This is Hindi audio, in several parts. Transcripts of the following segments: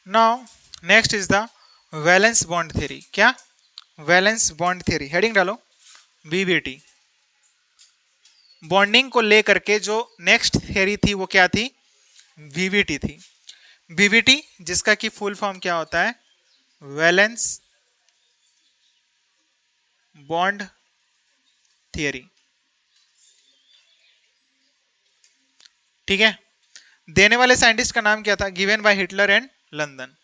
Now next is the valence bond theory. क्या? वैलेंस बॉन्ड थ्योरी, हेडिंग डालो वीबीटी। बॉन्डिंग को लेकर के जो नेक्स्ट थ्योरी थी वो क्या थी? वीवीटी थी। वीवीटी जिसका कि फुल फॉर्म क्या होता है? Valence bond theory. ठीक है। देने वाले साइंटिस्ट का नाम क्या था? Given by Hitler and London.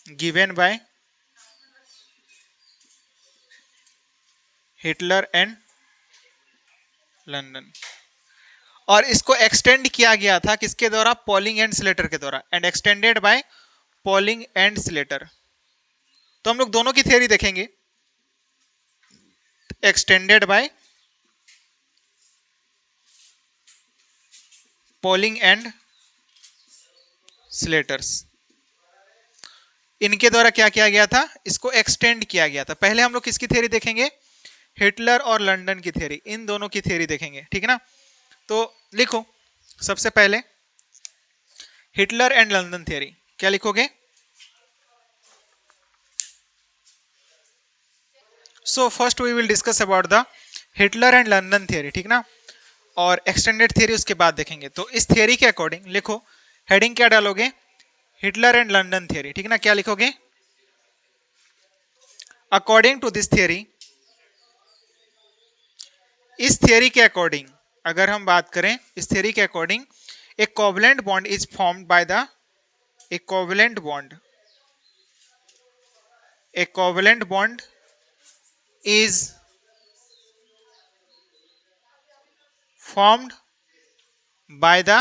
Given by Hitler and London. और इसको एक्सटेंड किया गया था किसके द्वारा? पॉलिंग एंड स्लेटर के द्वारा। And extended by polling and Slater. तो हम लोग दोनों की थियरी देखेंगे। Extended by polling and Slater's, इनके द्वारा क्या किया गया था? इसको एक्सटेंड किया गया था। पहले हम लोग किसकी थियरी देखेंगे? हिटलर और लंदन की थियरी, इन दोनों की थियरी देखेंगे। ठीक है ना। तो लिखो सबसे पहले हिटलर एंड लंदन थियरी। क्या लिखोगे? So first we will discuss about the Heitler and London theory. ठीक ना। और एक्सटेंडेड थियरी उसके बाद देखेंगे। तो इस थियरी के अकॉर्डिंग लिखो, हेडिंग क्या डालोगे? Hitler and London theory. ठीक ना। क्या लिखोगे? अकॉर्डिंग टू दिस थियरी, इस थियरी के अकॉर्डिंग अगर हम बात करें, इस थियरी के according A covalent bond is formed by the A covalent bond, A covalent bond is formed by the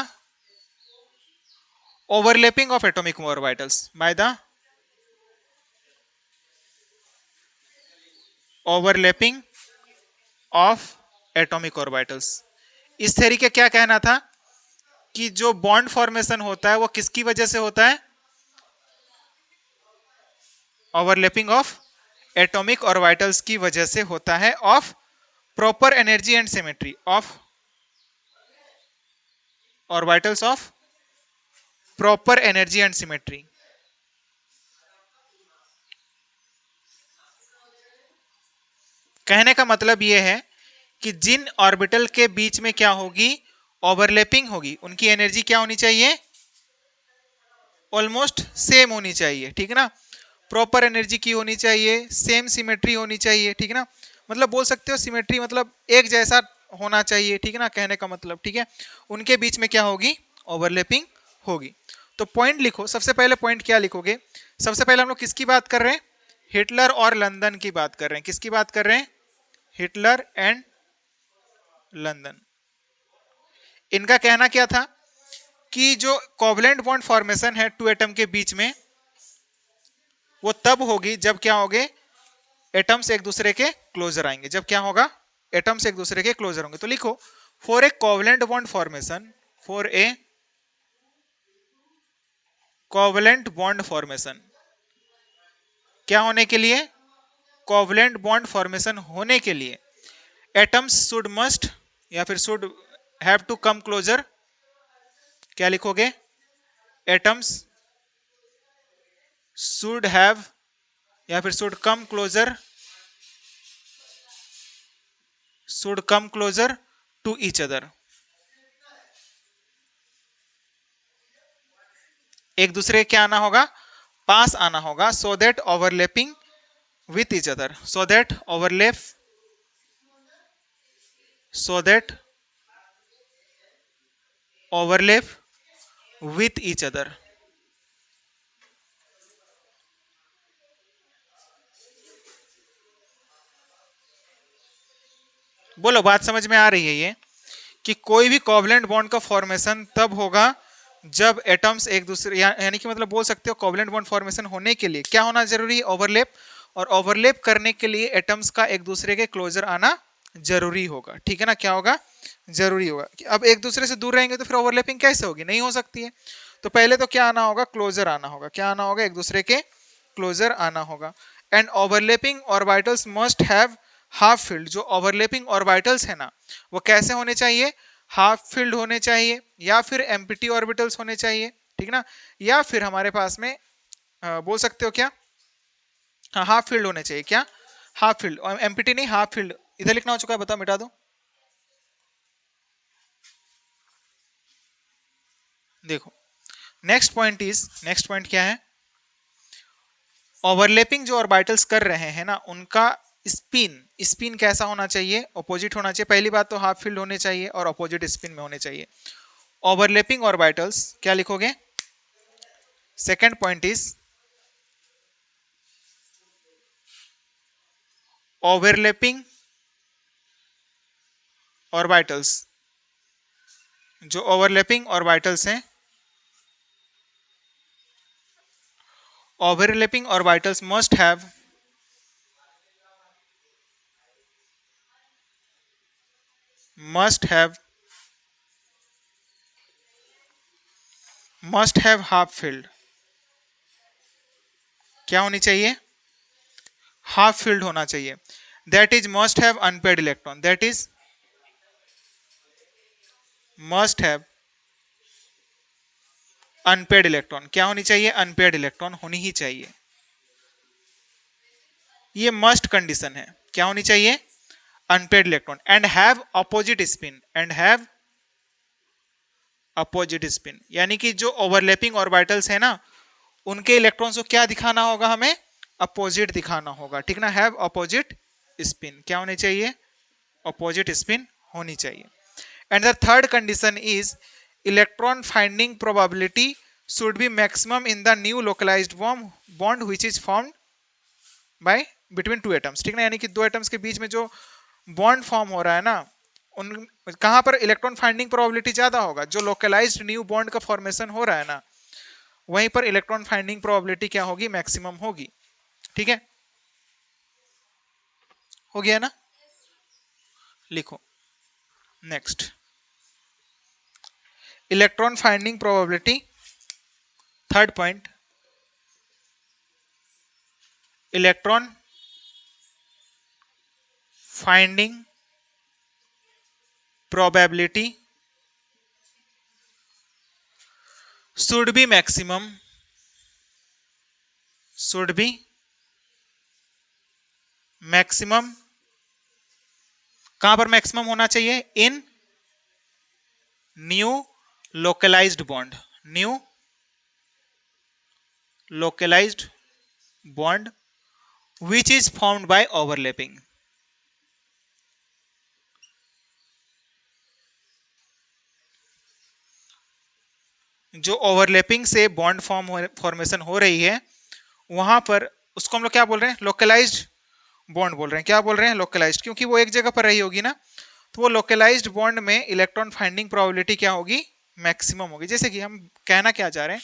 overlapping of atomic orbitals, by the overlapping of atomic orbitals। इस थ्योरी का क्या कहना था कि जो बॉन्ड फॉर्मेशन होता है वो किसकी वजह से होता है? ओवरलैपिंग ऑफ एटॉमिक ऑर्बिटल्स की वजह से होता है, of proper energy and symmetry, of orbitals of proper energy and symmetry. कहने का मतलब यह है कि जिन ऑर्बिटल के बीच में क्या होगी? ओवरलैपिंग होगी, उनकी एनर्जी क्या होनी चाहिए? ऑलमोस्ट सेम होनी चाहिए। ठीक है ना। प्रॉपर एनर्जी की होनी चाहिए, सेम सिमेट्री होनी चाहिए। ठीक है ना। मतलब बोल सकते हो सिमेट्री मतलब एक जैसा होना चाहिए। ठीक है ना, कहने का मतलब। ठीक है। उनके बीच में क्या होगी? ओवरलैपिंग होगी। तो पॉइंट लिखो। सबसे पहले पॉइंट क्या लिखोगे? सबसे पहले हम लोग किसकी बात कर रहे हैं? हिटलर और लंदन की बात कर रहे हैं। किसकी बात कर रहे हैं? Hitler and London. इनका कहना क्या था कि जो कोवलेंट बॉन्ड फॉर्मेशन है टू एटम के बीच में, वो तब होगी जब क्या होगे? एटम्स एक दूसरे के क्लोजर आएंगे। जब क्या होगा? एटम्स एक दूसरे के क्लोजर होंगे। तो लिखो for a covalent bond formation, for a covalent bond formation, क्या होने के लिए? कोवलेंट बॉन्ड फॉर्मेशन होने के लिए एटम्स शुड मस्ट या फिर should have to come closer. क्या लिखोगे? एटम्स शुड हैव या फिर should come closer, should come closer to each other. एक दूसरे क्या आना होगा? पास आना होगा। So that overlapping with each other, so that overlap, so that overlap with each other. बोलो, बात समझ में आ रही है ये? कि कोई भी कोवलेंट बॉन्ड का फॉर्मेशन तब होगा जब एटम्स एक दूसरे यानी कि मतलब बोल सकते हो कोवलेंट बॉन्ड फॉर्मेशन होने के लिए क्या होना जरूरी है? ओवरलैप। और ओवरलैप करने के लिए एटम्स का एक दूसरे के क्लोजर आना जरूरी होगा। ठीक है ना। क्या होगा? जरूरी होगा। अब एक दूसरे से दूर रहेंगे तो फिर ओवरलैपिंग कैसे होगी? नहीं हो सकती है। तो पहले तो क्या आना होगा? क्लोजर आना होगा। क्या आना होगा? एक दूसरे के क्लोजर आना होगा। And overlapping orbitals must have half field. जो ओवरलैपिंग ऑर्बिटल्स है ना, वो कैसे होने चाहिए? हाफ फील्ड होने चाहिए, या फिर एम्प्टी ऑर्बिटल्स होने चाहिए, ठीक ना, या फिर हमारे पास में बोल सकते हो क्या, हाँ हाफ फील्ड होने चाहिए, क्या हाफ फील्ड, एम्प्टी नहीं हाफ फील्ड, इधर लिखना हो चुका है, बताओ मिटा दो। देखो नेक्स्ट पॉइंट क्या है, ओवरलैपिंग जो ऑर्बिटल्स कर रहे हैं ना उनका स्पिन स्पिन कैसा होना चाहिए, ऑपोजिट होना चाहिए। पहली बात तो हाफ फील्ड होने चाहिए और ऑपोजिट स्पिन में होने चाहिए। ओवरलैपिंग ऑर्बिटल्स क्या लिखोगे, second point is overlapping orbitals, जो ओवरलैपिंग ऑर्बिटल्स हैं, overlapping orbitals must have half field, क्या होनी चाहिए, हाफ फील्ड होना चाहिए। That is must have unpaired electron, that is must have unpaired electron, क्या होनी चाहिए, अनपेड इलेक्ट्रॉन होनी ही चाहिए। ये मस्ट कंडीशन है, क्या होनी चाहिए, unpaired electron, and have opposite spin, and have opposite spin, यानी कि जो ओवरलैपिंग ऑर्बिटल्स है ना उनके इलेक्ट्रॉन्स को क्या दिखाना होगा, हमें अपोजिट दिखाना होगा, ठीक ना, हैव अपोजिट स्पिन, क्या होनी चाहिए, अपोजिट स्पिन होनी चाहिए। And the third condition is electron finding probability should be maximum in the new localized bond which is formed by between two atoms, ठीक ना, यानी कि दो एटम्स के बीच में जो बॉन्ड फॉर्म हो रहा है ना, उन कहां पर इलेक्ट्रॉन फाइंडिंग प्रोबेबिलिटी ज्यादा होगा, जो लोकलाइज्ड न्यू बॉन्ड का फॉर्मेशन हो रहा है ना वहीं पर इलेक्ट्रॉन फाइंडिंग प्रोबेबिलिटी क्या होगी, मैक्सिमम होगी, ठीक है, हो गया ना, लिखो next, electron finding probability, third point, electron finding probability should be maximum कहां पर मैक्सिमम होना चाहिए, in new localized bond, new localized bond which is formed by overlapping, जो ओवरलैपिंग से बॉन्ड फॉर्मेशन हो रही है वहां पर उसको हम लोग क्या बोल रहे हैं, लोकलाइज्ड बॉन्ड बोल रहे हैं, क्या बोल रहे हैं, लोकलाइज्ड, क्योंकि वो एक जगह पर रही होगी ना, तो वो लोकलाइज्ड बॉन्ड में इलेक्ट्रॉन फाइंडिंग प्रोबेबिलिटी क्या होगी, मैक्सिमम होगी। जैसे कि हम कहना क्या चाह रहे हैं,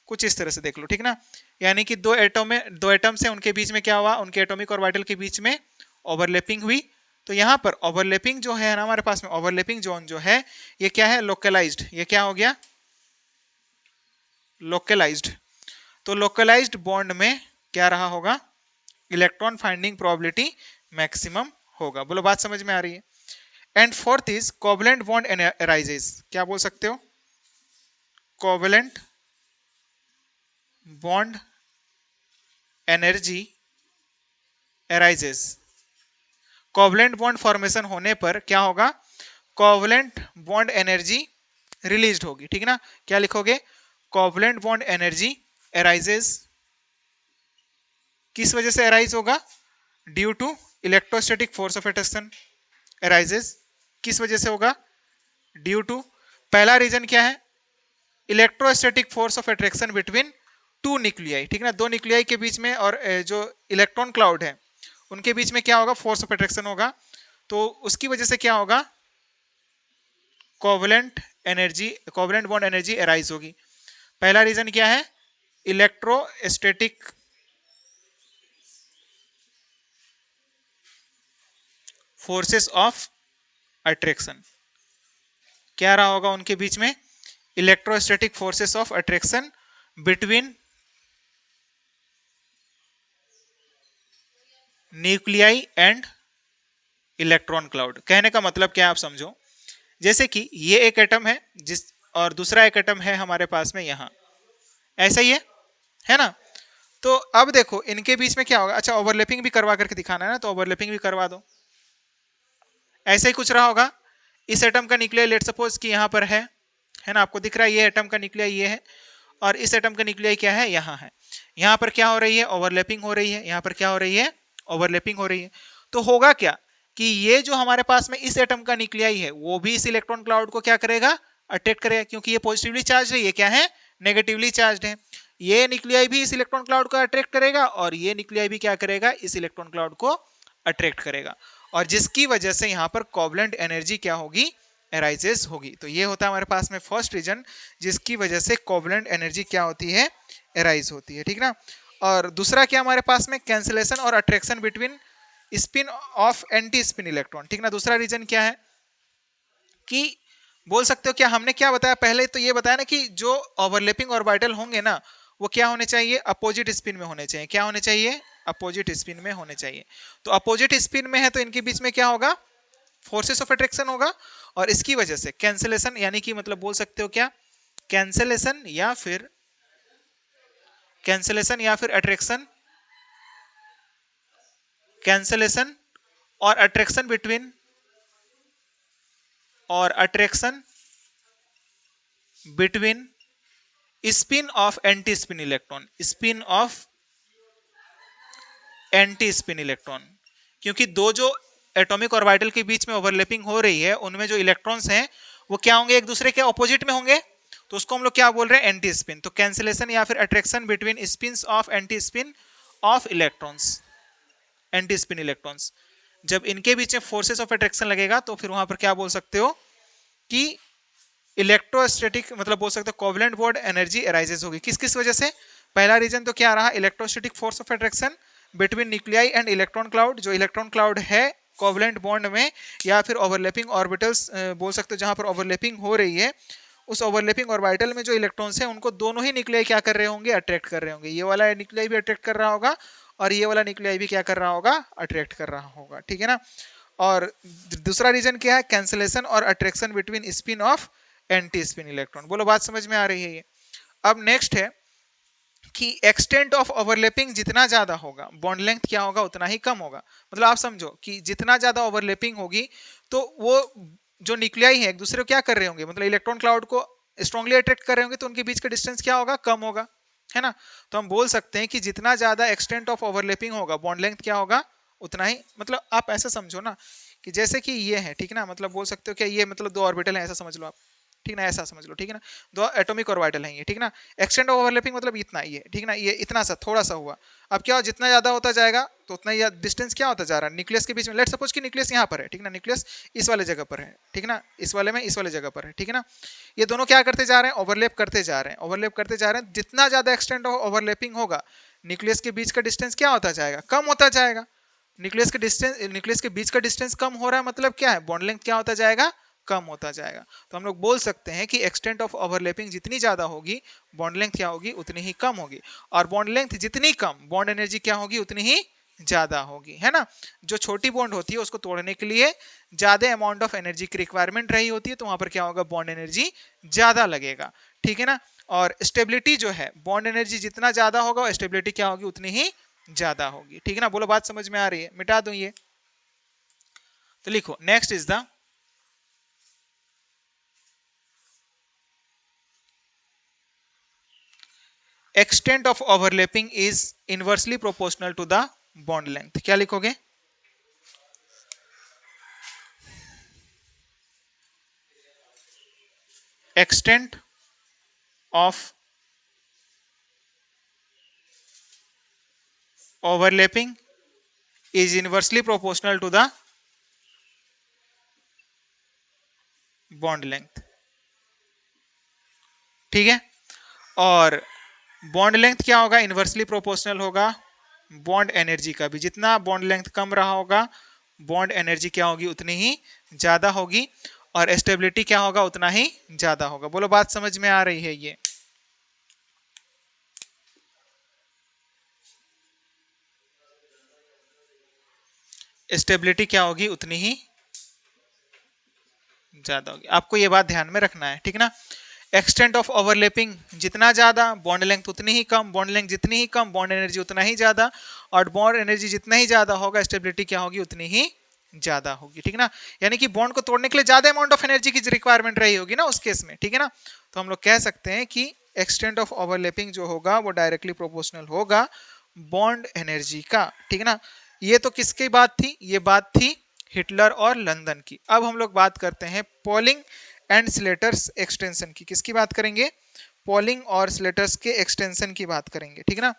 कुछ इस तरह से देख लो, ठीक ना, यानी कि दो एटम से उनके बीच में क्या हुआ, उनके एटॉमिक ऑर्बिटल के बीच में ओवरलैपिंग हुई, तो यहाँ पर ओवरलैपिंग जो है ना हमारे पास में ओवरलैपिंग जोन जो है ये क्या है, लोकलाइज्ड, ये क्या हो गया, लोकलाइज्ड, तो लोकलाइज्ड बॉन्ड में क्या रहा होगा, इलेक्ट्रॉन फाइंडिंग प्रोबेबिलिटी मैक्सिमम होगा। बोलो बात समझ में आ रही है। And fourth is covalent bond arises, क्या बोल सकते हो, covalent bond energy arises, covalent bond formation होने पर क्या होगा, कोवलेंट बॉन्ड एनर्जी रिलीज्ड होगी, ठीक ना, क्या लिखोगे, कोवलेंट बॉन्ड एनर्जी अराइजेस, किस वजह से अराइज होगा, due to electrostatic force of attraction arises, किस वजह से होगा, ड्यू टू, पहला रीजन क्या है, electrostatic force of attraction between two nuclei, ठीक ना, दो न्यूक्लियाई के बीच में, और जो इलेक्ट्रॉन क्लाउड है उनके बीच में क्या होगा, फोर्स ऑफ अट्रैक्शन होगा, तो उसकी वजह से क्या होगा, कोवलेंट बॉन्ड एनर्जी अराइज होगी। पहला रीजन क्या है, इलेक्ट्रोस्टैटिक फोर्सेस ऑफ अट्रैक्शन, क्या रहा होगा उनके बीच में, electrostatic forces of attraction between nuclei and electron cloud. कहने का मतलब क्या आप समझो, जैसे कि ये एक एटम है जिस, और दूसरा एक एटम है हमारे पास में यहाँ, ऐसा ही है ना। तो अब देखो इनके बीच में क्या होगा, अच्छा ओवरलैपिंग भी करवा करके दिखाना है ना, तो ओवरलैपिंग भी करवा दो। ऐसा ही कुछ रहा होगा। इस एटम का न्यूक्लियर लेट सपोज कि यहाँ पर है ना, आपको दिख रहा है ये एटम का न्यूक्लियर ये है, और इस एटम का न्यूक्लियर क्या है, यहाँ है। यहाँ पर क्या हो रही है, ओवरलैपिंग हो रही है। यहाँ पर क्या हो रही है, ओवरलैपिंग हो रही है। तो होगा क्या कि ये जो हमारे पास में इस एटम का न्यूक्लियर है वो भी इस इलेक्ट्रॉन क्लाउड को क्या करेगा, अट्रैक्ट करेगा, क्योंकि ये पॉजिटिवली चार्ज है, ये क्या है, नेगेटिवली चार्ज है। ये न्यूक्लियर भी इस इलेक्ट्रॉन क्लाउड को अट्रैक्ट करेगा, और ये न्यूक्लियर भी क्या करेगा, इस इलेक्ट्रॉन क्लाउड को अट्रैक्ट करेगा, और जिसकी वजह से यहाँ पर कोवलेंट एनर्जी क्या होगी, एराइजेस होगी। तो ये होता है हमारे पास में फर्स्ट रीजन, जिसकी वजह से कोवलेंट एनर्जी क्या होती है, एराइज होती है, ठीक ना। और दूसरा क्या हमारे पास में, कैंसिलेशन और attraction between spin off anti spin electron, ठीक ना। दूसरा रीजन क्या है कि बोल सकते हो क्या, हमने क्या बताया पहले, तो ये बताया ना कि जो ओवरलैपिंग ऑर्बिटल होंगे ना वो क्या होने चाहिए, अपोजिट स्पिन में होने चाहिए। क्या होने चाहिए, अपोजिट स्पिन में होने चाहिए। तो अपोजिट स्पिन में है तो इनके बीच में क्या होगा, फोर्सेस ऑफ अट्रैक्शन होगा, और इसकी वजह से कैंसिलेशन, यानी कि मतलब बोल सकते हो क्या, कैंसिलेशन या फिर अट्रैक्शन, कैंसिलेशन और अट्रैक्शन बिटवीन, और attraction between spin off anti spin electron, spin off anti spin electron, क्योंकि दो जो एटॉमिक ऑर्बिटल के बीच में ओवरलैपिंग हो रही है उनमें जो इलेक्ट्रॉन्स हैं वो क्या होंगे, एक दूसरे के ऑपोजिट में होंगे, तो उसको हम लोग क्या बोल रहे हैं, एंटी स्पिन। तो कैंसिलेशन या फिर attraction between spin off anti spin off electrons, anti spin electrons, जब इनके बीच में फोर्सेस ऑफ अट्रैक्शन लगेगा तो फिर वहां पर क्या बोल सकते हो कि इलेक्ट्रोस्टैटिक, मतलब बोल सकते हो कोवलेंट बॉन्ड एनर्जी एराइजेस होगी। किस किस वजह से, पहला रीजन तो क्या रहा, electrostatic force of attraction between nuclei and electron cloud, जो इलेक्ट्रॉन क्लाउड है कोवलेंट बॉन्ड में, या फिर ओवरलैपिंग ऑर्बिटल्स बोल सकते हो, जहां पर ओवरलैपिंग हो रही है उस ओवरलैपिंग ऑर्बिटल में जो इलेक्ट्रॉन्स हैं उनको दोनों ही न्यूक्लियाई क्या कर रहे होंगे, अट्रैक्ट कर रहे होंगे। ये वाला न्यूक्लियाई भी अट्रैक्ट कर रहा होगा, और ये वाला न्यूक्लियाई भी क्या कर रहा होगा, अट्रैक्ट कर रहा होगा, ठीक है ना। और दूसरा रीजन क्या है, कैंसिलेशन और attraction between spin off anti spin electron. बोलो बात समझ में आ रही है ये। अब नेक्स्ट है कि एक्सटेंट ऑफ ओवरलैपिंग जितना ज्यादा होगा बॉन्ड लेंथ क्या होगा, उतना ही कम होगा। मतलब आप समझो कि जितना ज्यादा ओवरलैपिंग होगी तो वो जो न्यूक्लियाई है एक दूसरे को क्या कर रहे होंगे, मतलब इलेक्ट्रॉन क्लाउड को स्ट्रांगली अट्रैक्ट कर रहे होंगे, तो उनके बीच का डिस्टेंस क्या होगा, कम होगा, है ना। तो हम बोल सकते हैं कि जितना ज्यादा एक्सटेंट ऑफ ओवरलैपिंग होगा बॉन्ड लेंथ क्या होगा, उतना ही, मतलब आप ऐसा समझो ना कि जैसे कि ये है, ठीक ना, मतलब बोल सकते हो क्या, ये मतलब दो ऑर्बिटल है, ऐसा समझ लो आप, ठीक ना, ऐसा समझ लो, ठीक है ना, दो एटॉमिक ऑर्बिटल हैं ये, ठीक ना। एक्सटेंट ऑफ ओवरलैपिंग मतलब इतना ही है, ठीक ना, ये इतना सा थोड़ा सा हुआ। अब क्या हो, जितना ज्यादा होता जाएगा तो उतना ही डिस्टेंस क्या होता जा रहा है न्यूक्लियस के बीच में। लेट सपोज कि न्यूक्लियस यहाँ पर है, ठीक ना, न्यूक्लियस इस वाले जगह पर है, ठीक ना, इस वाले में इस वाले जगह पर है, ठीक है ना। ये दोनों क्या करते जा रहे हैं, ओवरलैप करते जा रहे हैं, ओवरलैप करते जा रहे हैं। जितना ज्यादा एक्सटेंट ऑफ ओवरलैपिंग होगा न्यूक्लियस के बीच का डिस्टेंस क्या होता जाएगा, कम होता जाएगा। न्यूक्लियस के बीच का डिस्टेंस कम हो रहा है, मतलब क्या है, बॉन्ड लेंथ क्या होता जाएगा, कम होता जाएगा। तो हम लोग बोल सकते हैं कि एक्सटेंट ऑफ ओवरलैपिंग जितनी ज्यादा होगी बॉन्ड लेंथ क्या होगी, उतनी ही कम होगी, और बॉन्ड लेंथ जितनी कम बॉन्ड एनर्जी क्या होगी, उतनी ही ज्यादा होगी, है ना। जो छोटी बॉन्ड होती है उसको तोड़ने के लिए ज्यादा अमाउंट ऑफ एनर्जी की रिक्वायरमेंट रही होती है, तो वहां पर क्या होगा, बॉन्ड एनर्जी ज्यादा लगेगा, ठीक है ना। और स्टेबिलिटी जो है, बॉन्ड एनर्जी जितना ज्यादा होगा स्टेबिलिटी क्या होगी, उतनी ही ज्यादा होगी, ठीक है ना। बोलो बात समझ में आ रही है, मिटा दूं ये, तो लिखो next is the extent of overlapping is inversely proportional to the bond length। क्या लिखोगे, extent of overlapping is inversely proportional to the bond length, ठीक है। और बॉन्ड लेंथ क्या होगा, इनवर्सली प्रोपोर्शनल होगा बॉन्ड एनर्जी का भी। जितना बॉन्ड लेंथ कम रहा होगा बॉन्ड एनर्जी क्या होगी, उतनी ही ज्यादा होगी, और स्टेबिलिटी क्या होगा, उतना ही ज्यादा होगा। बोलो बात समझ में आ रही है ये। स्टेबिलिटी क्या होगी, उतनी ही ज्यादा होगी। आपको ये बात ध्यान में रखना है, ठीक ना। एक्सटेंट ऑफ ओवरलैपिंग जितना ज्यादा, बॉन्ड लेंथ उतनी ही कम, बॉन्ड लेंथ जितनी ही कम, बॉन्ड एनर्जी उतना ही ज्यादा, और बॉन्ड एनर्जी जितना ही ज्यादा होगा, स्टेबिलिटी क्या होगी, उतनी ही ज्यादा होगी, ठीक ना। यानी कि बॉन्ड को तोड़ने के लिए ज्यादा अमाउंट ऑफ एनर्जी की रिक्वायरमेंट रही होगी ना उस केस में, ठीक है ना। तो हम लोग कह सकते हैं कि एक्सटेंट ऑफ ओवरलैपिंग जो होगा वो डायरेक्टली प्रोपोर्शनल होगा बॉन्ड एनर्जी का, ठीक है ना। ये तो किसकी बात थी, ये बात थी हिटलर और लंदन की। अब हम लोग बात करते हैं पॉलिंग एंड स्लेटर्स एक्सटेंशन की। किसकी बात करेंगे, पॉलिंग और स्लेटर्स के एक्सटेंशन की बात करेंगे, ठीक है ना,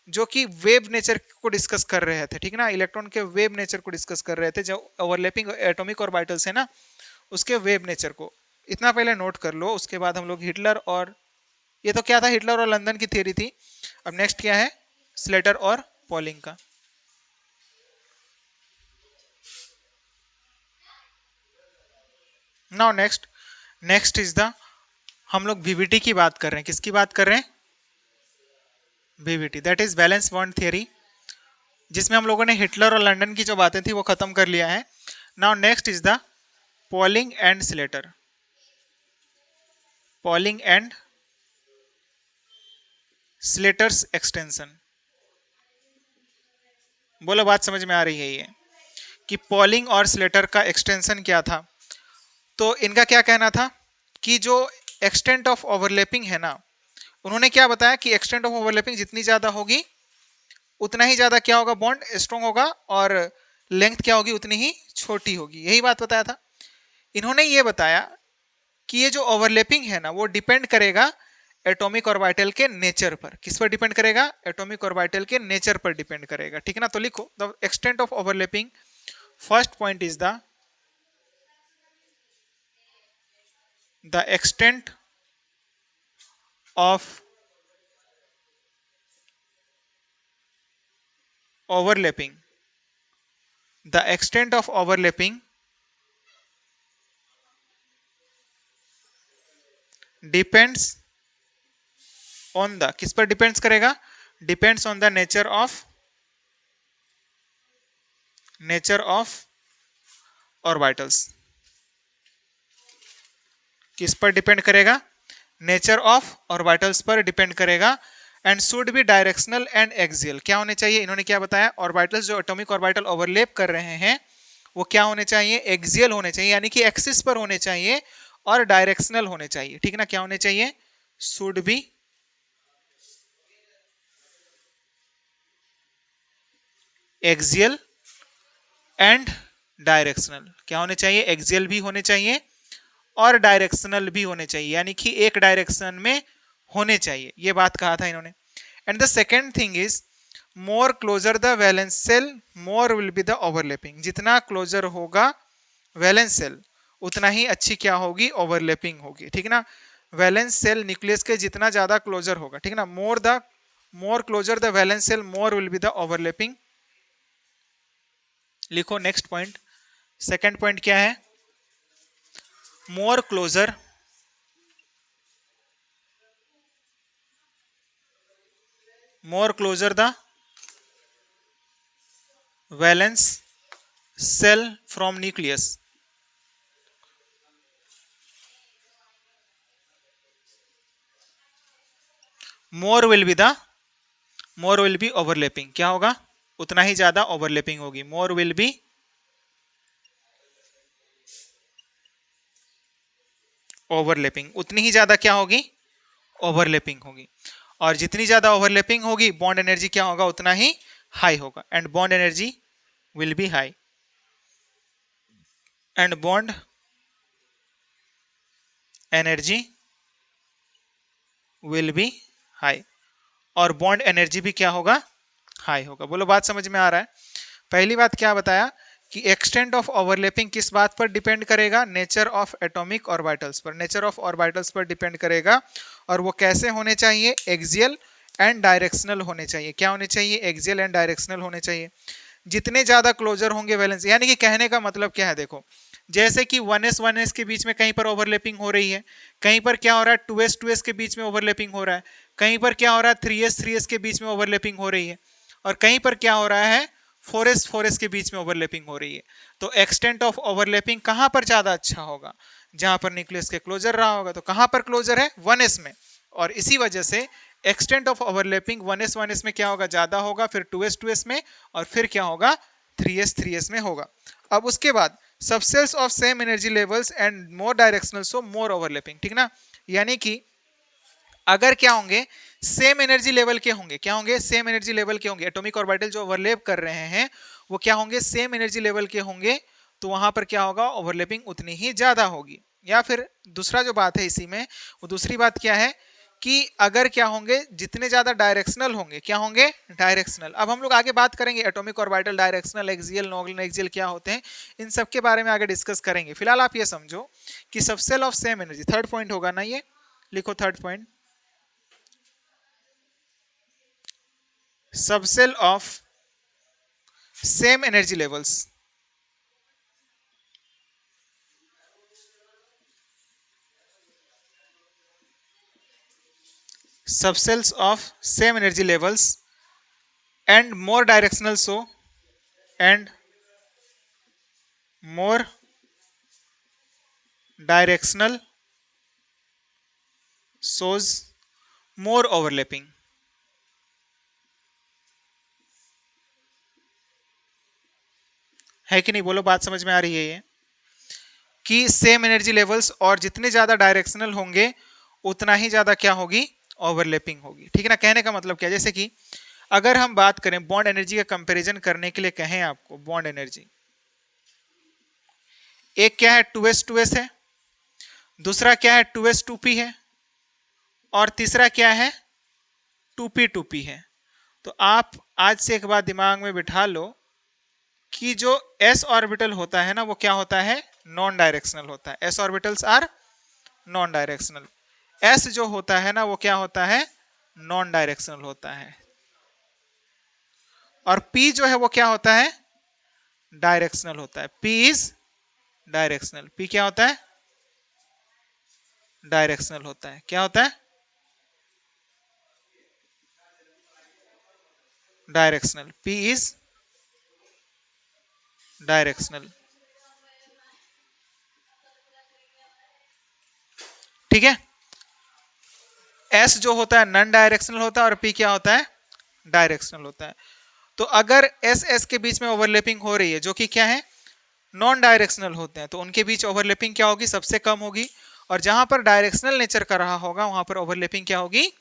जो कि वेव नेचर को डिस्कस कर रहे थे, ठीक है ना। इलेक्ट्रॉन के वेव नेचर को डिस्कस कर रहे थे, जो ओवरलैपिंग एटॉमिक ऑर्बिटल्स है ना, उसके वेव नेचर को इतना पहले नोट कर लो। उसके बाद हम लोग हिटलर और, ये तो क्या था, हिटलर और लंदन की थ्योरी थी। अब नेक्स्ट क्या है, स्लेटर और पॉलिंग का। नाउ नेक्स्ट इज द, हम लोग वीवीटी की बात कर रहे हैं। किसकी बात कर रहे हैं, VVT, that is valence bond theory, जिसमें हम लोगों ने हिटलर और लंदन की जो बातें थी वो खत्म कर लिया है। Now next is the polling and Slater, polling and Slater's extension. बोलो बात समझ में आ रही है ये, कि पॉलिंग और स्लेटर का एक्सटेंशन क्या था। तो इनका क्या कहना था कि जो एक्सटेंट ऑफ ओवरलैपिंग है ना, उन्होंने क्या बताया कि एक्सटेंट ऑफ ओवरलैपिंग जितनी ज्यादा होगी उतना ही ज्यादा क्या होगा, बॉन्ड स्ट्रॉन्ग होगा, और लेंथ क्या होगी, उतनी ही छोटी होगी। यही बात बताया था इन्होंने। ये बताया कि ये जो ओवरलैपिंग है ना, वो डिपेंड करेगा एटॉमिक ऑर्बिटल के नेचर पर। किस पर डिपेंड करेगा, एटॉमिक ऑर्बिटल के नेचर पर डिपेंड करेगा, ठीक है ना। तो लिखो, the extent of overlapping, first point is the extent of overlapping, the extent of overlapping depends on the, किस पर डिपेंड्स करेगा, depends on the nature of orbitals. किस पर डिपेंड करेगा, नेचर ऑफ ऑर्बिटल्स पर डिपेंड करेगा। And should be directional and axial, क्या होने चाहिए, इन्होंने क्या बताया, ऑर्बिटल्स जो एटॉमिक ऑर्बिटल ओवरलैप कर रहे हैं वो क्या होने चाहिए, एक्सियल होने चाहिए, यानी कि एक्सिस पर होने चाहिए, और डायरेक्शनल होने चाहिए, ठीक ना। क्या होने चाहिए, should be axial and directional. क्या होने चाहिए, एक्सियल भी होने चाहिए और डायरेक्शनल भी होने चाहिए, यानी कि एक डायरेक्शन में होने चाहिए, ये बात कहा था इन्होंने। And the second thing is, more closer the valence shell more will be the overlapping. जितना क्लोजर होगा वैलेंस सेल उतना ही अच्छी क्या होगी, ओवरलैपिंग होगी, ठीक ना। वैलेंस सेल न्यूक्लियस के जितना ज्यादा क्लोजर होगा, ठीक ना, more closer the valence shell more will be the overlapping. लिखो नेक्स्ट पॉइंट, सेकेंड पॉइंट क्या है, more closer the valence cell from nucleus, more will be overlapping। क्या होगा, उतना ही ज्यादा ओवरलैपिंग होगी, more will be ओवरलैपिंग, उतनी ही ज्यादा क्या होगी, ओवरलैपिंग होगी। और जितनी ज्यादा ओवरलैपिंग होगी, बॉन्ड एनर्जी क्या होगा, उतना ही हाई होगा। And bond energy will be high, and bond energy will be high, और बॉन्ड एनर्जी भी क्या होगा, हाई होगा। बोलो बात समझ में आ रहा है। पहली बात क्या बताया कि एक्सटेंट ऑफ ओवरलैपिंग किस बात पर डिपेंड करेगा, नेचर ऑफ एटॉमिक ऑर्बिटल्स पर, नेचर ऑफ ऑर्बिटल्स पर डिपेंड करेगा। और वो कैसे होने चाहिए, एक्सियल एंड डायरेक्शनल होने चाहिए। क्या होने चाहिए, एक्सियल एंड डायरेक्शनल होने चाहिए। जितने ज्यादा क्लोजर होंगे वैलेंस, यानी कि कहने का मतलब क्या है, देखो जैसे कि 1s के बीच में कहीं पर ओवरलैपिंग हो रही है, कहीं पर क्या हो रहा है, 2s के बीच में ओवरलैपिंग हो रहा है, कहीं पर क्या हो रहा है, 3s के बीच में ओवरलैपिंग हो रही है, और कहीं पर क्या हो रहा है, 4s के बीच में ओवरलैपिंग हो रही है। तो एक्सटेंट ऑफ ओवरलैपिंग कहां पर ज्यादा अच्छा होगा, जहां पर न्यूक्लियस के क्लोजर रहा होगा। तो कहां पर क्लोजर है? 1s में। और इसी वजह से एक्सटेंट ऑफ ओवरलैपिंग 1s में क्या होगा? ज्यादा होगा, फिर 2s में, और फिर क्या होगा? 3s में होगा। अब उसके बाद subcells of same energy levels and more directional so more overlapping, ठीक ना। यानी कि अगर क्या होंगे? सेम एनर्जी लेवल के होंगे। क्या होंगे? सेम एनर्जी लेवल के होंगे। एटॉमिक ऑर्बिटल जो ओवरलैप कर रहे हैं वो क्या होंगे? सेम एनर्जी लेवल के होंगे। तो वहां पर क्या होगा? ओवरलैपिंग उतनी ही ज्यादा होगी। या फिर दूसरा जो बात है इसी में, वो दूसरी बात क्या है कि अगर क्या होंगे? जितने ज्यादा डायरेक्शनल होंगे, क्या होंगे? डायरेक्शनल। अब हम लोग आगे बात करेंगे atomic orbital, directional, axial, non axial क्या होते हैं, इन सब के बारे में आगे डिस्कस करेंगे। फिलहाल आप ये समझो कि subshell of same energy, third point होगा ना, ये लिखो third point, subshell of same energy levels subcells of same energy levels and more directional so and more directional shows more overlapping। है कि नहीं? बोलो, बात समझ में आ रही है ये कि सेम एनर्जी लेवल्स और जितने ज्यादा डायरेक्शनल होंगे उतना ही ज्यादा क्या होगी? ओवरलैपिंग होगी, ठीक है ना। कहने का मतलब क्या? जैसे कि अगर हम बात करें बॉन्ड एनर्जी का कंपैरिजन करने के लिए कहें आपको, बॉन्ड एनर्जी एक क्या है? 2s है, दूसरा क्या है? 2s2p है, और तीसरा क्या है? 2p2p है। तो आप आज से एक बात दिमाग में बिठा लो कि जो s ऑर्बिटल होता है ना, वो क्या होता है? नॉन डायरेक्शनल होता है। s orbitals are non directional. s जो होता है ना, वो क्या होता है? नॉन डायरेक्शनल होता है। और p जो है वो क्या होता है? डायरेक्शनल होता है। p is directional. p क्या होता है? डायरेक्शनल होता है। क्या होता है? डायरेक्शनल। p इज डायरेक्शनल, ठीक है। s जो होता है नॉन डायरेक्शनल होता है और p क्या होता है? डायरेक्शनल होता है। तो अगर s के बीच में ओवरलैपिंग हो रही है जो कि क्या है? नॉन डायरेक्शनल होते हैं, तो उनके बीच ओवरलैपिंग क्या होगी? सबसे कम होगी। और जहां पर डायरेक्शनल नेचर का रहा होगा वहां पर ओवरलैपिंग क्या होगी?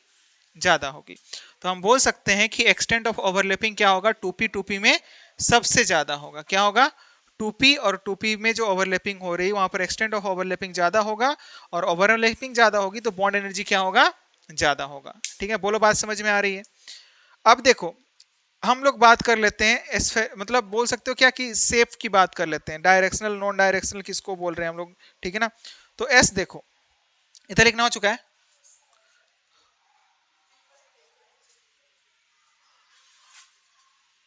ज्यादा होगी। तो हम बोल सकते हैं कि एक्सटेंट ऑफ ओवरलैपिंग क्या होगा? 2p में सबसे ज्यादा होगा। क्या होगा? 2p और 2p में जो ओवरलैपिंग हो रही है वहां पर एक्सटेंट ऑफ ओवरलैपिंग ज्यादा होगा, और ओवरलैपिंग ज्यादा होगी तो बॉन्ड एनर्जी क्या होगा? ज्यादा होगा, ठीक है। बोलो, बात समझ में आ रही है? अब देखो, हम लोग बात कर लेते हैं मतलब बोल सकते हो क्या कि सेप की बात कर लेते हैं। डायरेक्शनल, नॉन डायरेक्शनल किसको बोल रहे हैं हम लोग, ठीक है ना। तो एस देखो, इधर लिखना हो चुका है।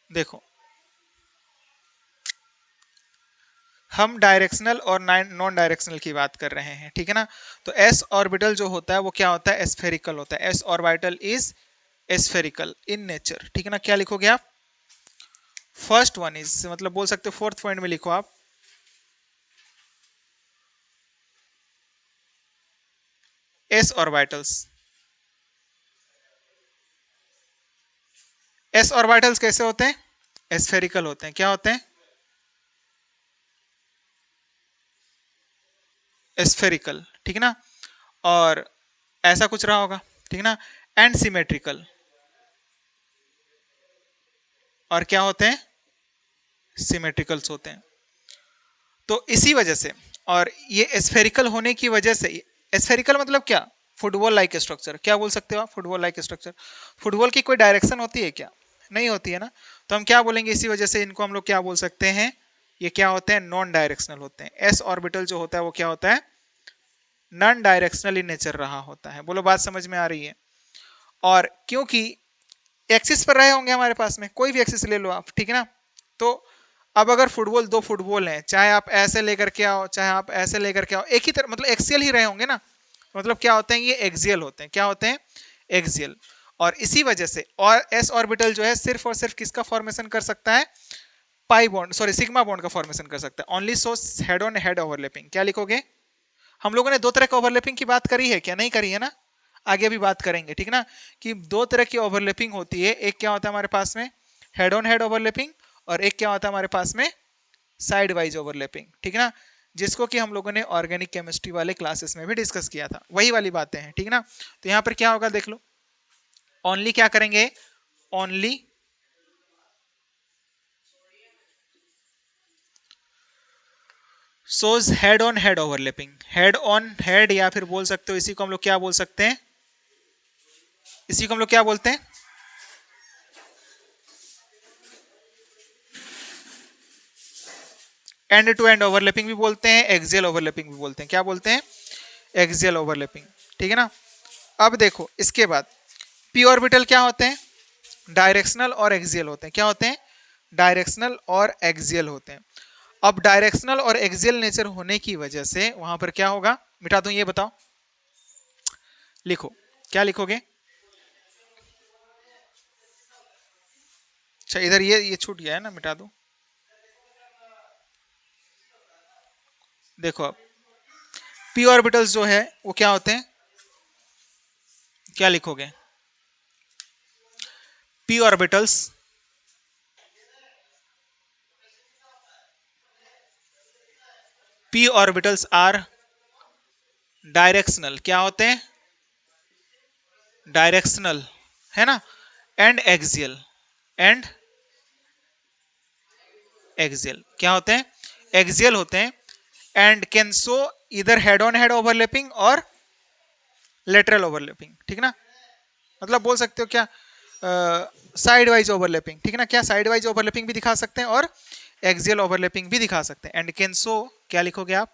देखो, हम डायरेक्शनल और नॉन डायरेक्शनल की बात कर रहे हैं, ठीक है ना। तो एस ऑर्बिटल जो होता है वो क्या होता है? एस्फेरिकल होता है। S orbital is spherical in nature, ठीक है ना। क्या लिखोगे आप? फर्स्ट वन इज, मतलब बोल सकते हो फोर्थ पॉइंट में लिखो आप, एस ऑर्बिटल्स। एस ऑर्बिटल्स कैसे होते हैं? एस्फेरिकल होते हैं। क्या होते हैं? एस्फेरिकल, ठीक है ना। और ऐसा कुछ रहा होगा, ठीक है ना। एंड सिमेट्रिकल, और क्या होते हैं? सिमेट्रिकल्स होते हैं। तो इसी वजह से, और ये एस्फेरिकल होने की वजह से, एस्फेरिकल मतलब क्या? Football like structure. क्या बोल सकते हो आप? Football like structure. फुटबॉल की कोई डायरेक्शन होती है क्या? नहीं होती है ना। तो हम क्या बोलेंगे? इसी वजह से इनको हम लोग क्या बोल सकते हैं? ये क्या होते हैं? नॉन डायरेक्शनल होते हैं। एस ऑर्बिटल जो होता है वो क्या होता है? नॉन डायरेक्शनल इन नेचर रहा होता है। बोलो, बात समझ में आ रही है? और क्योंकि एक्सिस पर रहे होंगे हमारे पास में, कोई भी एक्सिस ले लो आप, ठीक है ना। तो अब अगर फुटबॉल, दो फुटबॉल हैं, चाहे आप ऐसे लेकर के आओ चाहे आप ऐसे लेकर के आओ, एक ही तरह, मतलब एक्सियल ही रहे होंगे ना। मतलब क्या होते हैं? ये एक्सियल होते हैं। क्या होते हैं? एक्सियल। और इसी वजह से और एस ऑर्बिटल जो है सिर्फ और सिर्फ किसका फॉर्मेशन कर सकता है? Pi bond, sorry sigma bond का फॉर्मेशन कर सकता है। Only so head on head overlapping. क्या लिखोगे? हम लोगों ने दो तरह के ओवरलैपिंग की बात करी है क्या? नहीं करी है ना, आगे भी बात करेंगे, ठीक ना, कि दो तरह की ओवरलैपिंग होती है। एक क्या होता है हमारे पास में हेड ऑन हेड ओवरलैपिंग, और एक क्या होता है हमारे पास में साइड वाइज ओवरलैपिंग, ठीक ना, जिसको कि हम लोगों ने ऑर्गेनिक केमिस्ट्री वाले क्लासेस में भी डिस्कस किया था, वही वाली बातें हैं, ठीक ना। तो यहाँ पर क्या होगा देख लो, ओनली क्या करेंगे, only shows head on head overlapping, head on head, या फिर बोल सकते हो इसी को हम लोग क्या बोल सकते हैं, इसी को हम लोग क्या बोलते हैं, एंड टू एंड ओवरलैपिंग भी बोलते हैं, एक्सियल ओवरलैपिंग भी बोलते हैं। क्या बोलते हैं? एक्सियल ओवरलैपिंग, ठीक है ना। अब देखो इसके बाद पी ऑर्बिटल क्या होते हैं, डायरेक्शनल और एक्सियल होते हैं। क्या होते हैं? डायरेक्शनल और एक्सियल होते हैं। अब डायरेक्शनल और एक्सियल नेचर होने की वजह से वहां पर क्या होगा, मिटा दूं, ये बताओ, लिखो, क्या लिखोगे? अच्छा इधर ये छूट गया है ना, मिटा दूं, देखो अब पी ऑर्बिटल्स जो है वो क्या होते हैं, क्या लिखोगे? P orbitals p orbitals are directional, क्या होते हैं? डायरेक्शनल, है ना, एंड एक्सियल, एंड एक्सियल क्या होते हैं? एक्सियल होते हैं, एंड कैन शो इधर हेड ऑन हेड ओवरलैपिंग और लेटरल ओवरलैपिंग, ठीक ना, मतलब बोल सकते हो क्या, साइड वाइज ओवरलैपिंग, ठीक ना, क्या साइड वाइज ओवरलैपिंग भी दिखा सकते हैं और एक्सियल ओवरलैपिंग भी दिखा सकते हैं। एंड कैन शो, क्या लिखोगे आप?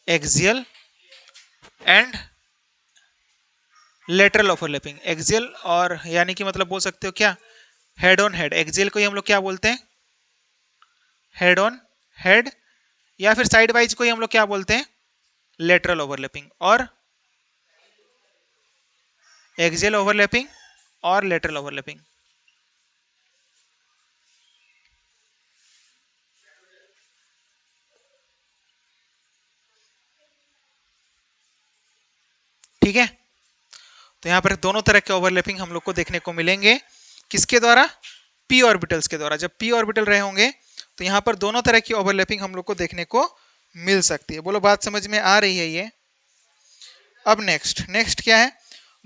Axial and lateral overlapping, axial और यानी कि मतलब बोल सकते हो क्या, हेड ऑन हेड, एक्सियल को ही हम लोग क्या बोलते हैं, हेड ऑन हेड, या फिर साइड वाइज को ही हम लोग क्या बोलते हैं, लेटरल ओवरलैपिंग, और एक्सियल ओवरलैपिंग और लेटरल ओवरलैपिंग। ठीक है, तो यहां पर दोनों तरह के ओवरलैपिंग हम लोग को देखने को मिलेंगे, किसके द्वारा? पी ऑर्बिटल्स के द्वारा। जब पी ऑर्बिटल रहे होंगे तो यहां पर दोनों तरह की ओवरलैपिंग हम लोग को देखने को मिल सकती है। बोलो बात समझ में आ रही है ये? अब नेक्स्ट नेक्स्ट क्या है,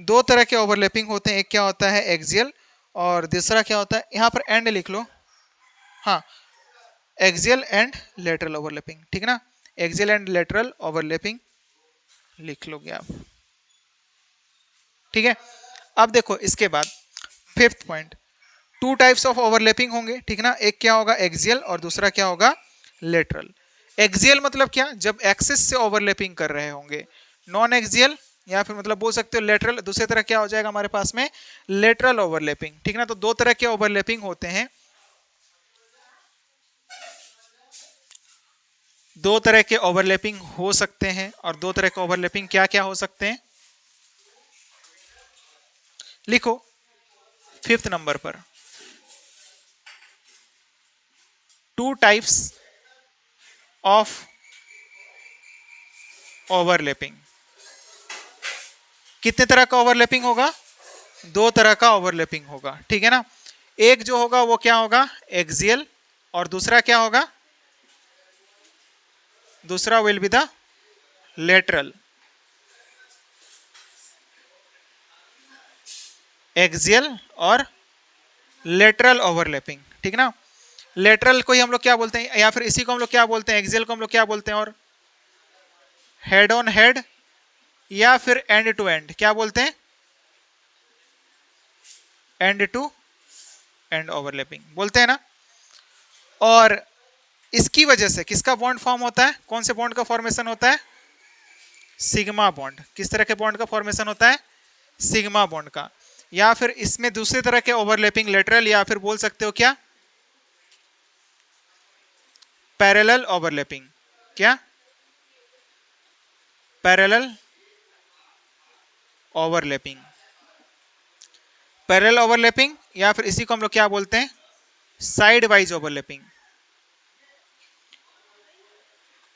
दो तरह के ओवरलैपिंग होते हैं, एक क्या होता है एक्सियल, और दूसरा क्या होता है, यहां पर एंड लिख लो, हाँ, एक्सियल एंड लेटरल ओवरलैपिंग, ठीक ना, एक्सियल एंड लेटरल ओवरलैपिंग लिख लोगे आप, ठीक है। अब देखो इसके बाद fifth point, two types of overlapping होंगे, ठीक ना, एक क्या होगा एक्सियल और दूसरा क्या होगा लेटरल। एक्सियल मतलब क्या, जब एक्सिस से ओवरलैपिंग कर रहे होंगे। नॉन एक्सियल या फिर मतलब बोल सकते हो लेटरल, दूसरी तरह क्या हो जाएगा हमारे पास में, लेटरल ओवरलैपिंग, ठीक ना। तो दो तरह के ओवरलैपिंग होते हैं, दो तरह के ओवरलैपिंग हो सकते हैं, और दो तरह के ओवरलैपिंग क्या क्या हो सकते हैं, लिखो फिफ्थ नंबर पर, टू टाइप्स ऑफ ओवरलैपिंग। कितने तरह का ओवरलैपिंग होगा? दो तरह का ओवरलैपिंग होगा, ठीक है ना। एक जो होगा वो क्या होगा, एक्सियल, और दूसरा क्या होगा, दूसरा will be the lateral. Axial और लेटरल ओवरलैपिंग, ठीक ना। लेटरल को ही हम लोग क्या बोलते हैं, या फिर इसी को हम लोग क्या बोलते हैं, एक्सियल को हम लोग क्या बोलते हैं, और हेड ऑन हेड या फिर एंड टू एंड क्या बोलते हैं, एंड टू एंड ओवरलैपिंग बोलते हैं ना। और इसकी वजह से किसका बॉन्ड फॉर्म होता है, कौन से बॉन्ड का फॉर्मेशन होता है, सिग्मा बॉन्ड। किस तरह के बॉन्ड का फॉर्मेशन होता है, सिग्मा बॉन्ड का। या फिर इसमें दूसरे तरह के ओवरलैपिंग लेटरल, या फिर बोल सकते हो क्या, पैरेलल ओवरलैपिंग। क्या? Parallel overlapping. पैरेलल ओवरलैपिंग, या फिर इसी को हम लोग क्या बोलते हैं, साइड वाइज ओवरलैपिंग।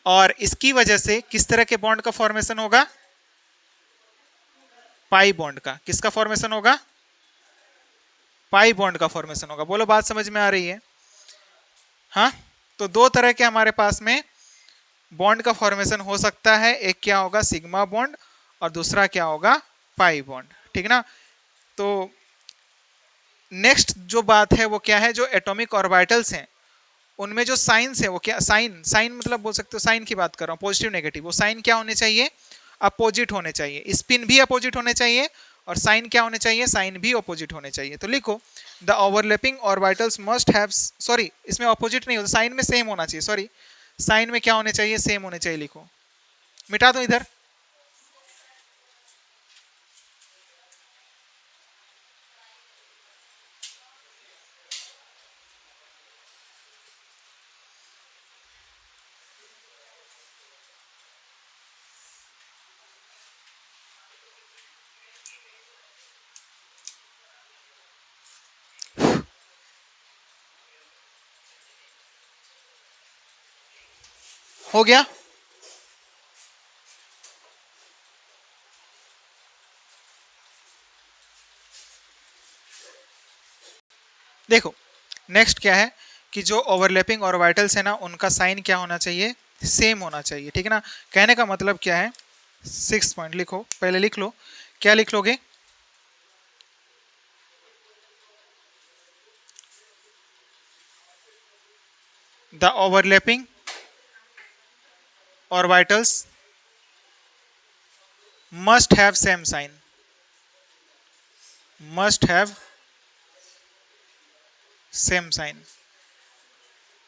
और इसकी वजह से किस तरह के बॉन्ड का फॉर्मेशन होगा, पाई बॉन्ड का। किसका फॉर्मेशन होगा, पाई बॉन्ड का फॉर्मेशन होगा। बोलो बात समझ में आ रही है? हाँ, तो दो तरह के हमारे पास में बॉन्ड का फॉर्मेशन हो सकता है, एक क्या होगा सिग्मा बॉन्ड और दूसरा क्या होगा पाई बॉन्ड, ठीक ना। तो नेक्स्ट जो बात है वो क्या है, जो एटॉमिक ऑर्बिटल्स हैं उनमें जो साइंस है वो क्या, साइन साइन मतलब बोल सकते हो साइन की बात कर रहा हूँ, पॉजिटिव नेगेटिव, वो साइन क्या होने चाहिए, अपोजिट होने चाहिए। स्पिन भी अपोजिट होने चाहिए और साइन क्या होने चाहिए, साइन भी अपोजिट होने चाहिए। तो लिखो the overlapping orbitals must have, sorry इसमें अपोजिट नहीं होता, साइन में सेम होना चाहिए, सॉरी साइन में क्या होने चाहिए, सेम होने चाहिए। लिखो, मिटा दो इधर। हो गया? देखो नेक्स्ट क्या है कि जो ओवरलैपिंग ऑर्बिटल्स है ना उनका साइन क्या होना चाहिए, सेम होना चाहिए, ठीक है ना। कहने का मतलब क्या है, 6 पॉइंट लिखो, पहले लिख लो, क्या लिख लोगे, the overlapping orbitals must have same sign, must have same sign.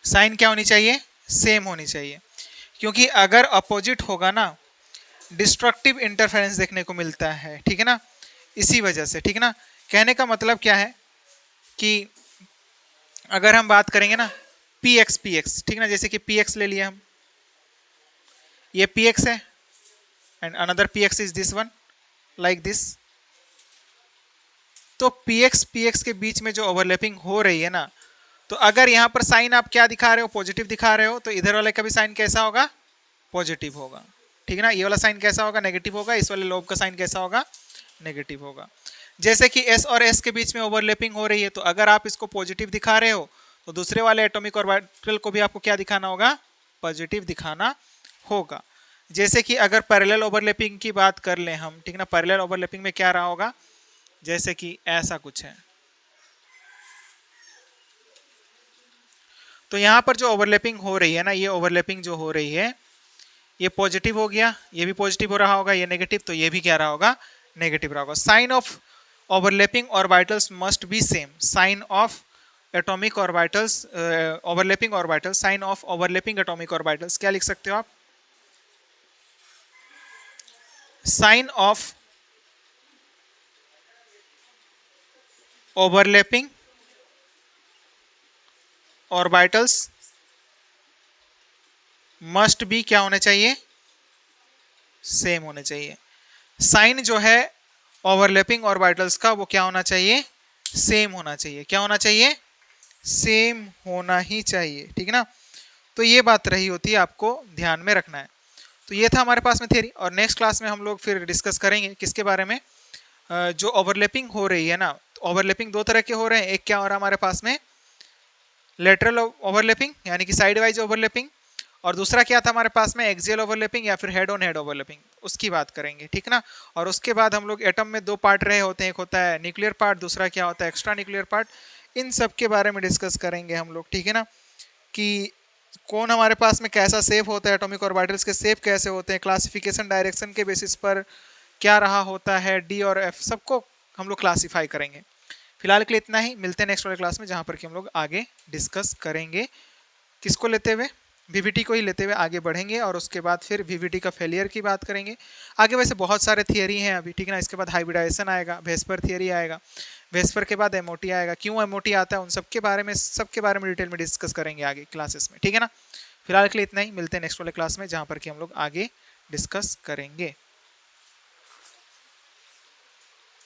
Sign क्या होनी चाहिए, सेम होनी चाहिए, क्योंकि अगर अपोजिट होगा ना डिस्ट्रक्टिव इंटरफेरेंस देखने को मिलता है, ठीक है ना, इसी वजह से, ठीक है ना। कहने का मतलब क्या है कि अगर हम बात करेंगे ना पी एक्स, ठीक है ना, जैसे कि पी एक्स ले लिया हम, ये पी एक्स है and another P x is this one, like this. तो पी एक्स के बीच में जो ओवरलैपिंग हो रही है ना, तो अगर यहाँ पर साइन आप क्या दिखा रहे हो, पॉजिटिव दिखा रहे हो, तो इधर वाले का भी साइन कैसा होगा, पॉजिटिव होगा, ठीक है ना। ये वाला साइन कैसा होगा, नेगेटिव होगा, इस वाले लोब का साइन कैसा होगा, नेगेटिव होगा। जैसे कि एस और एस के बीच में ओवरलैपिंग हो रही है, तो अगर आप इसको पॉजिटिव दिखा रहे हो तो दूसरे वाले एटॉमिक ऑर्बिटल को भी आपको क्या दिखाना होगा, पॉजिटिव दिखाना होगा। जैसे कि अगर पैरेलल ओवरलैपिंग की बात कर लें हम, ठीक है ना, पैरेलल ओवरलैपिंग में क्या रहा होगा, जैसे कि ऐसा कुछ है, तो यहाँ पर जो ओवरलैपिंग हो रही है ना, ये ओवरलैपिंग जो हो रही है ये पॉजिटिव हो गया, ये भी पॉजिटिव हो रहा होगा, ये नेगेटिव, तो ये भी क्या रहा होगा, नेगेटिव रहा होगा। Sign of overlapping orbitals must be same, sign of atomic orbitals, overlapping orbitals, sign of overlapping atomic orbitals, क्या लिख सकते हो आप, sign of overlapping orbitals must be क्या होने चाहिए, सेम होने चाहिए। साइन जो है ओवरलैपिंग ऑर्बिटल्स का वो क्या होना चाहिए, सेम होना चाहिए। क्या होना चाहिए, सेम होना ही चाहिए, ठीक है ना। तो ये बात रही होती है, आपको ध्यान में रखना है। तो ये था हमारे पास में थियरी, और नेक्स्ट क्लास में हम लोग फिर डिस्कस करेंगे किसके बारे में, जो ओवरलैपिंग हो रही है ना, ओवरलैपिंग दो तरह के हो रहे हैं, एक क्या हो रहा है हमारे पास में लेटरल ओवरलैपिंग यानी कि साइड वाइज ओवरलैपिंग, और दूसरा क्या था हमारे पास में एक्सियल ओवरलैपिंग या फिर हेड ऑन हेड ओवरलैपिंग, उसकी बात करेंगे, ठीक ना। और उसके बाद हम लोग एटम में दो पार्ट रहे होते हैं, एक होता है न्यूक्लियर पार्ट, दूसरा क्या होता है एक्स्ट्रा न्यूक्लियर पार्ट। इन सब के बारे में डिस्कस करेंगे हम लोग, ठीक है ना, कि कौन हमारे पास में कैसा शेप होता है, एटॉमिक ऑर्बिटल्स के शेप कैसे होते हैं, क्लासिफिकेशन डायरेक्शन के बेसिस पर क्या रहा होता है, डी और एफ, सबको हम लोग क्लासीफाई करेंगे। फिलहाल के लिए इतना ही, मिलते हैं नेक्स्ट वाले क्लास में जहाँ पर कि हम लोग आगे डिस्कस करेंगे, किसको लेते हुए, वीवीटी को ही लेते हुए आगे बढ़ेंगे, और उसके बाद फिर वीवीटी का फेलियर की बात करेंगे। आगे वैसे बहुत सारे थियरी हैं अभी, ठीक है ना। इसके बाद हाइब्रिडाइजेशन आएगा, वेस्पर थियरी आएगा, वेस्पर के बाद एमओटी आएगा, क्यों एमओटी आता है, उन सबके बारे में डिटेल में डिस्कस करेंगे आगे क्लासेस में, ठीक है ना। फिलहाल के लिए इतना ही, मिलते हैं नेक्स्ट वाले क्लास में जहाँ पर कि हम लोग आगे डिस्कस करेंगे।